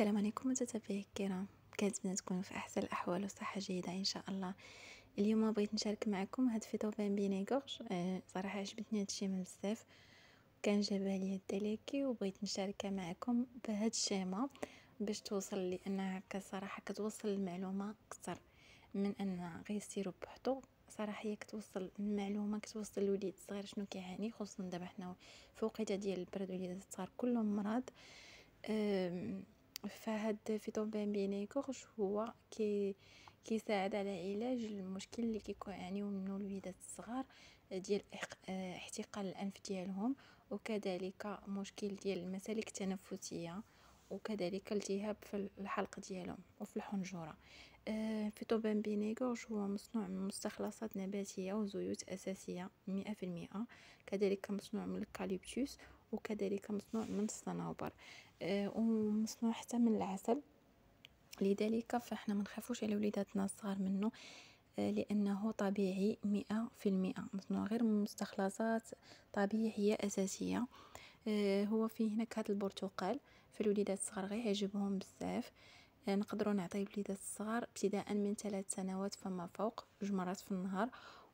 السلام عليكم متابعي الكرام، كنتمنى تكونوا في احسن الاحوال وصحه جيده ان شاء الله. اليوم بغيت نشارك معكم هاد فيتوبان بينيغورج. صراحه عجبتني هاد الشيء من بزاف، كان جابها لي الدليكي وبغيت نشاركها معكم بهاد الشيمه باش توصل، لانها هكا صراحه كتوصل المعلومه اكثر من ان غير سيرو بوحدو. صراحه هي كتوصل المعلومه، كتوصل للوليد الصغير شنو كيعاني، خصوصا دابا حنا في وقيته ديال البرد والوليدات الصغار كلهم مرض. فهاد فيتوبان بينيغورج هو كيساعد على علاج المشكل اللي كيعانيو منه الوليدات الصغار ديال احتقان الانف ديالهم، وكذلك مشكل ديال المسالك التنفسيه، وكذلك التهاب في الحلق ديالهم وفي الحنجره. فيتوبان بينيغورج هو مصنوع من مستخلصات نباتيه وزيوت اساسيه 100%، كذلك مصنوع من الكاليبتوس، وكذلك مصنوع من الصنوبر، ومصنوع حتى من العسل. لذلك فاحنا ما نخافوش على وليداتنا الصغار منه، لانه طبيعي 100%، مصنوع غير من مستخلصات طبيعيه اساسيه. هو فيه نكهه البرتقال، فالوليدات الصغار غير يعجبهم بزاف. نقدروا نعطيه الوليدات الصغار ابتداء من 3 سنوات فما فوق 2 مرات في النهار،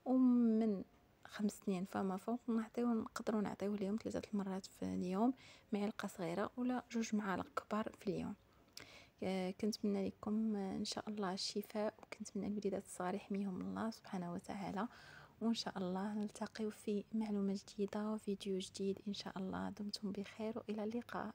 ومن 5 سنين فما فوق نقدروا نعطيوه لهم 3 مرات في اليوم، معلقه صغيره ولا 2 معالق كبار في اليوم. كنتمنى لكم ان شاء الله الشفاء، وكنتمنى الوليدات الصغار يحميهم الله سبحانه وتعالى، وان شاء الله نلتقي في معلومه جديده وفيديو جديد ان شاء الله. دمتم بخير والى اللقاء.